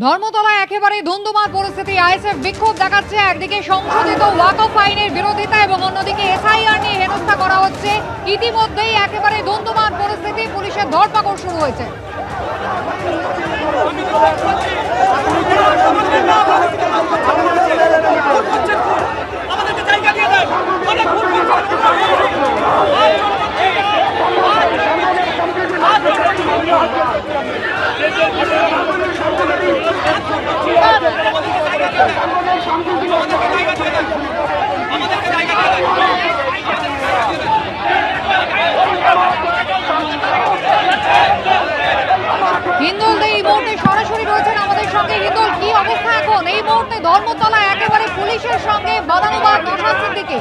ধর্মতলায় একেবারে ধুন্ধুমার পরিস্থিতি। আইএসএফ বিক্ষোভ দেখাচ্ছে, একদিকে সংশোধিত ওয়াকফ আইনের বিরোধিতা এবং অন্যদিকে এসআইআর নিয়ে হেনস্থা করা হচ্ছে। ইতিমধ্যেই একেবারে ধুন্ধুমার পরিস্থিতি, পুলিশের ধরপাকড় শুরু হয়েছে। হিন্দুল এই মুহূর্তে সরাসরি রয়েছেন আমাদের সঙ্গে। হিন্দুল, কি অবস্থা এখন এই মুহূর্তে ধর্মতলা একেবারে পুলিশের সঙ্গে বাদানুবাদ নওশাদ সিদ্দিকী?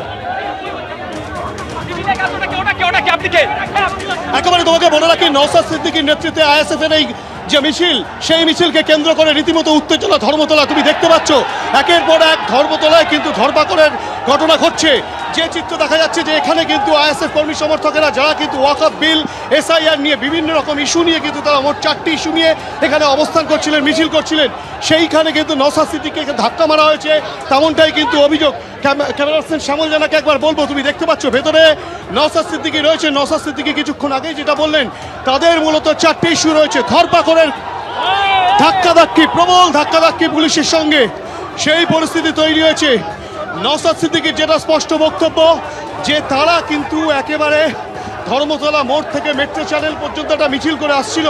একেবারে তোমাকে বলে রাখি, নওশাদ সিদ্দিকীর নেতৃত্বে আইএসএফ এর এই যে মিছিল, সেই মিছিলকে কেন্দ্র করে রীতিমতো উত্তেজনা ধর্মতলা। তুমি দেখতে পাচ্ছ একের পর এক ধর্মতলায় কিন্তু ধরপাকড়ের ঘটনা ঘটছে। যে চিত্র দেখা যাচ্ছে যে এখানে কিন্তু আইএসএফ কর্মী সমর্থকেরা যারা কিন্তু ওয়াকফ বিল, এসআইআর নিয়ে বিভিন্ন রকম ইস্যু নিয়ে কিন্তু তারা মোট 4টি ইস্যু নিয়ে এখানে অবস্থান করছিলেন, মিছিল করছিলেন, সেইখানে কিন্তু নওশাদ সিদ্দিকীকে ধাক্কা মারা হয়েছে, তেমনটাই কিন্তু অভিযোগ। ক্যামেরা পার্সন শ্যামল জানাকে একবার বলবো, তুমি দেখতে পাচ্ছ ভেতরে নওশাদ সিদ্দিকী রয়েছে। নওশাদ সিদ্দিকী কিছুক্ষণ আগেই যেটা বললেন, তাদের মূলত 4টি ইস্যু রয়েছে। ধরপাকড়ের ধাক্কাধাক্কি, প্রবল ধাক্কাধাক্কি পুলিশের সঙ্গে, সেই পরিস্থিতি তৈরি হয়েছে। নওশাদ সিদ্দিকীর যেটা স্পষ্ট বক্তব্য যে তারা কিন্তু একেবারে ধর্মতলা মোড় থেকে মেট্রো চ্যানেল পর্যন্ত একটা মিছিল করে আসছিল,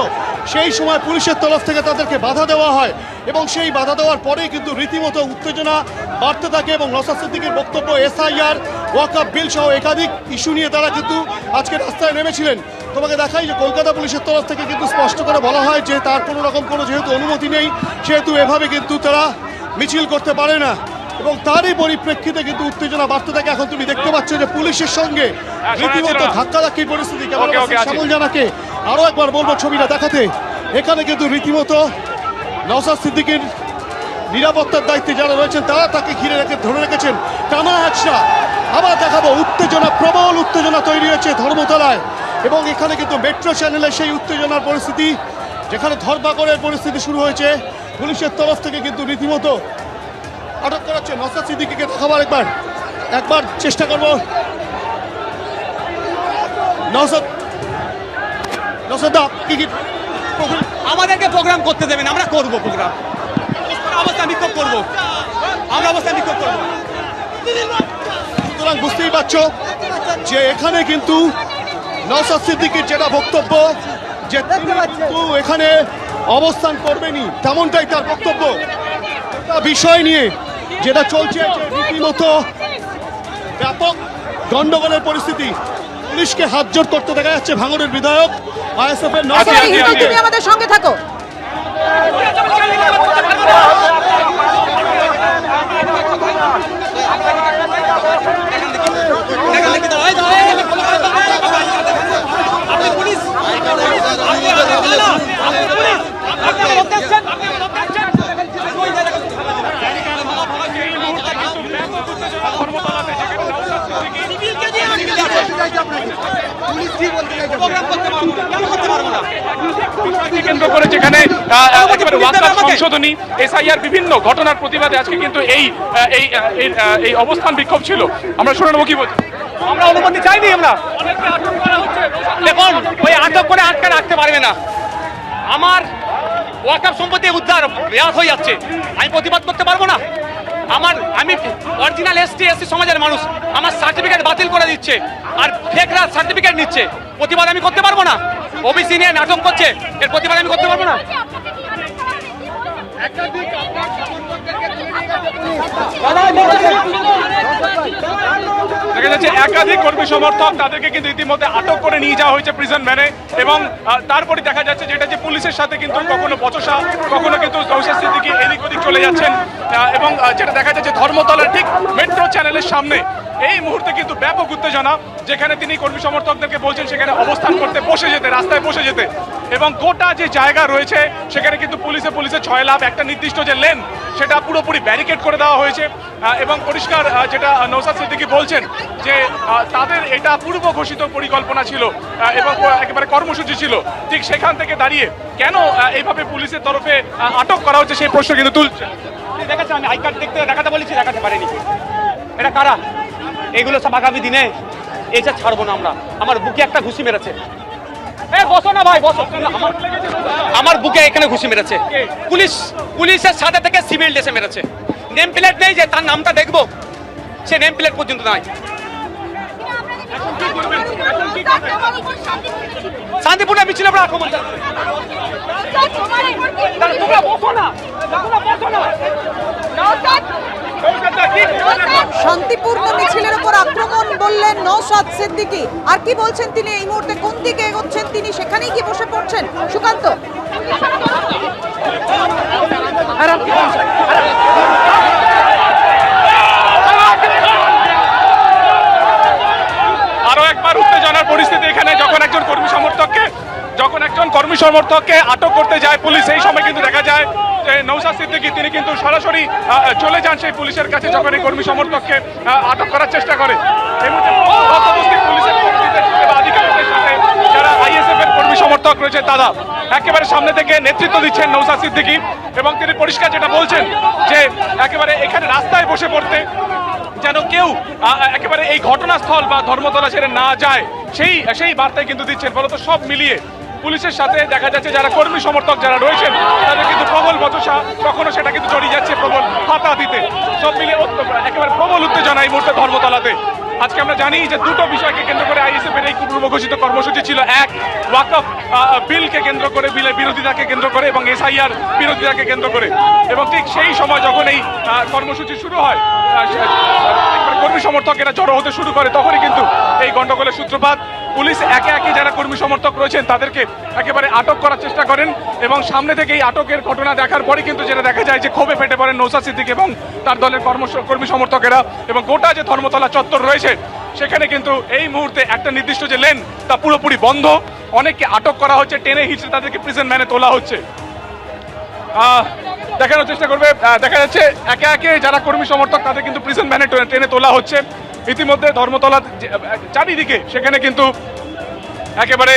সেই সময় পুলিশের তরফ থেকে তাদেরকে বাধা দেওয়া হয় এবং সেই বাধা দেওয়ার পরেই কিন্তু রীতিমতো উত্তেজনা বাড়তে থাকে। এবং নওশাদ সিদ্দিকীর বক্তব্য, এসআইআর, ওয়াকফ বিল সহ একাধিক ইস্যু নিয়ে তারা কিন্তু আজকে রাস্তায় নেমেছিলেন। তোমাকে দেখাই যে কলকাতা পুলিশের তরফ থেকে কিন্তু স্পষ্ট করে বলা হয় যে তার কোনো রকম কোনো যেহেতু অনুমতি নেই, সেহেতু এভাবে কিন্তু তারা মিছিল করতে পারে না এবং তারই পরিপ্রেক্ষিতে কিন্তু উত্তেজনা বাড়তে থাকে। এখন তুমি দেখতে পাচ্ছ যে পুলিশের সঙ্গে রীতিমতো ধাক্কাধাক্কির পরিস্থিতি। শ্যামল জানাকে আরো একবার বলবো ছবিটা দেখাতে, এখানে কিন্তু রীতিমতো নওশাদ সিদ্দিকীর নিরাপত্তার দায়িত্বে যারা রয়েছেন তারা তাকে ঘিরে রেখে ধরে রেখেছেন। টানা হাঁচড়া আবার দেখাবো, উত্তেজনা, প্রবল উত্তেজনা তৈরি হয়েছে ধর্মতলায় এবং এখানে কিন্তু মেট্রো চ্যানেলে সেই উত্তেজনার পরিস্থিতি, যেখানে ধরপাকড়ের পরিস্থিতি শুরু হয়েছে। পুলিশের তরফ থেকে কিন্তু রীতিমতো আটক করা হচ্ছে। নওশাদ সিদ্দিকীকে দেখাবার একবার চেষ্টা করবো। নওশাদ কি আমাদেরকে প্রোগ্রাম করতে দেবেন, আমরা করব প্রোগ্রাম, অবস্থান বিক্ষোভ করবো, আমরা অবস্থান বিক্ষোভ করবো। সুতরাং বুঝতেই পারছো যে এখানে কিন্তু নওশাদ সিদ্দিকীর যেটা বক্তব্য যে তিনি কিন্তু এখানে অবস্থান করবেনই, তেমনটাই তার বক্তব্য। বিষয় নিয়ে যেটা চলছে রীতিমতো ব্যাপক গন্ডগোলের পরিস্থিতি, পুলিশকে হাতজোড় করতে দেখা যাচ্ছে ভাঙড়ের বিধায়ক আইএসএফ এর। তুমি আমাদের সঙ্গে থাকো। কেন্দ্র করে যেখানে সংশোধনী, এসআইআর, বিভিন্ন ঘটনার প্রতিবাদে আজকে কিন্তু এই অবস্থান বিক্ষোভ ছিল। আমরা শুনে নেবো কি বলছি। আমরা অনুমতি চাইনি, আমরা দেখুন ওই আটক করে আটকে রাখতে পারবে না। আমার ওয়াকফ সম্পত্তি উদ্ধার হয়ে যাচ্ছে, আমি প্রতিবাদ করতে পারবো না। আমি অরিজিনাল এসসি সমাজের মানুষ, আমার সার্টিফিকেট বাতিল করে দিচ্ছে আর ফেকরা সার্টিফিকেট নিচ্ছে, প্রতিবাদ আমি করতে পারবো না। ওবিসি নিয়ে নাটক করছে, এর প্রতিবাদ আমি করতে পারবো না। দেখা যাচ্ছে একাধিক কর্মী সমর্থক, তাদেরকে কিন্তু ইতিমধ্যে আটক করে নিয়ে যাওয়া হয়েছে প্রিজন ভ্যানে এবং তারপরে দেখা যাচ্ছে যেটা যে পুলিশের সাথে কিন্তু কখনো বচসা, কখনো কিন্তু নওশাদ সিদ্দিকী এদিক ওদিক চলে যাচ্ছেন এবং যেটা দেখা যাচ্ছে ধর্মতলার ঠিক মেট্রো চ্যানেলের সামনে এই মুহূর্তে কিন্তু ব্যাপক উত্তেজনা, যেখানে তিনি কর্মী সমর্থকদেরকে বলছেন সেখানে অবস্থান করতে, বসে যেতে, রাস্তায় বসে যেতে। এবং গোটা যে জায়গা রয়েছে সেখানে কিন্তু পুলিশে 6 লাভ, একটা নির্দিষ্ট যে লেন সেটা পুরোপুরি ব্যারিকেড করে দেওয়া হয়েছে এবং পরিষ্কার যেটা নওশাদ সিদ্দিকী বলছেন যে তাদের এটা পূর্ব ঘোষিত পরিকল্পনা ছিল এবং একেবারে কর্মসূচি ছিল। ঠিক সেখান থেকে দাঁড়িয়ে কেন এইভাবে পুলিশের তরফে আটক করা হচ্ছে সেই প্রশ্ন কিন্তু তুলছে। দেখাচ্ছে, আমি আই কার্ড দেখাতে বলেছি, দেখাতে পারিনি। এটা কারা? এগুলো সব আগামী দিনে এটা ছাড়বো না আমরা। আমার বুকে একটা ঘুষি মেরেছে। বসো না ভাই, বসো। আমার বুকে এখানে ঘুষি মেরেছে পুলিশের সাথে থেকে সিভিল ড্রেসে মেরেছে। নেম প্লেট নেই যে তার নামটা দেখবো, সে নেম প্লেট পর্যন্ত নাই। শান্তিপূর্ণ মিছিল আমরা আক্রমণ চালাচ্ছি। তোমরা বসো না, তোমরা বসো না। শান্তিপূর্ণ মিছিলের উপর আক্রমণ বললেন নওশাদ সিদ্দিকী। আর কি বলছেন তিনি, এই মুহূর্তে কোন দিকে এগোচ্ছেন তিনি, সেখানেই কি বসে পড়ছেন? সুকান্ত, আরো একবার উত্তেজনার পরিস্থিতি এখানে, যখন একজন কর্মী সমর্থককে আটক করতে যায় পুলিশ, সেই সময় কিন্তু দেখা যায় যে নওশাদ সিদ্দিকী তিনি কিন্তু সরাসরি চলে যান সেই পুলিশের কাছে যখন এই কর্মী সমর্থককে আটক করার চেষ্টা করে। এই মুহূর্তে উপস্থিত পুলিশের কর্মীদের সাথে বা আধিকারিকদের সাথে যারা আইএসএফ এর কর্মী সমর্থক রয়েছে তারা একেবারে সামনে থেকে নেতৃত্ব দিচ্ছেন নওশাদ সিদ্দিকী এবং তিনি পরিষ্কার যেটা বলছেন যে একেবারে এখানে রাস্তায় বসে পড়তে যেন কেউ একেবারে এই ঘটনাস্থল বা ধর্মতলা ছেড়ে না যায় সেই বার্তায় কিন্তু দিচ্ছেন। ফলত সব মিলিয়ে পুলিশের সাথে দেখা যাচ্ছে যারা কর্মী সমর্থক যারা রয়েছেন তাদের কিন্তু প্রবল বচসা, কখনো সেটা কিন্তু জড়িয়ে যাচ্ছে প্রবল হাতা দিতে, সব মিলিয়ে একেবারে প্রবল উত্তেজনা এই মুহূর্তে ধর্মতলাতে। আজকে আমরা জানি যে দুটো বিষয়কে কেন্দ্র করে আইএসএফ এর এই পূর্ব ঘোষিত কর্মসূচি ছিল। এক, ওয়াকফ বিলকে কেন্দ্র করে, বিলের বিরোধিতাকে কেন্দ্র করে এবং এসআইআর বিরোধিতাকে কেন্দ্র করে। এবং ঠিক সেই সময় যখন এই কর্মসূচি শুরু হয়, কর্মী সমর্থকেরা জড়ো হতে শুরু করে, তখনই কিন্তু এই গন্ডগোলের সূত্রপাত। পুলিশ একে একে যারা কর্মী সমর্থক রয়েছেন তাদেরকে একেবারে আটক করার চেষ্টা করেন এবং সামনে থেকে এই আটকের ঘটনা দেখার পরে কিন্তু যেটা দেখা যায় যে ক্ষোভে ফেটে পড়েন নওশাদ সিদ্দিকী এবং তার দলের কর্মী সমর্থকেরা এবং গোটা যে ধর্মতলা চত্বর রয়েছে সেখানে কিন্তু এই মুহূর্তে একটা নির্দিষ্ট যে লেন তা পুরোপুরি বন্ধ। অনেককে আটক করা হচ্ছে, টেনে হিঁচড়ে তাদেরকে প্রিজন ভ্যানে তোলা হচ্ছে। দেখানোর চেষ্টা করবে, দেখা যাচ্ছে একে একে যারা কর্মী সমর্থক তাদের কিন্তু প্রিজন ভ্যানে টেনে তোলা হচ্ছে। ইতিমধ্যে ধর্মতলা চারিদিকে সেখানে কিন্তু একেবারে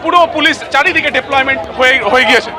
পুরো পুলিশ চারিদিকে ডিপ্লয়মেন্ট হয়ে গিয়েছে।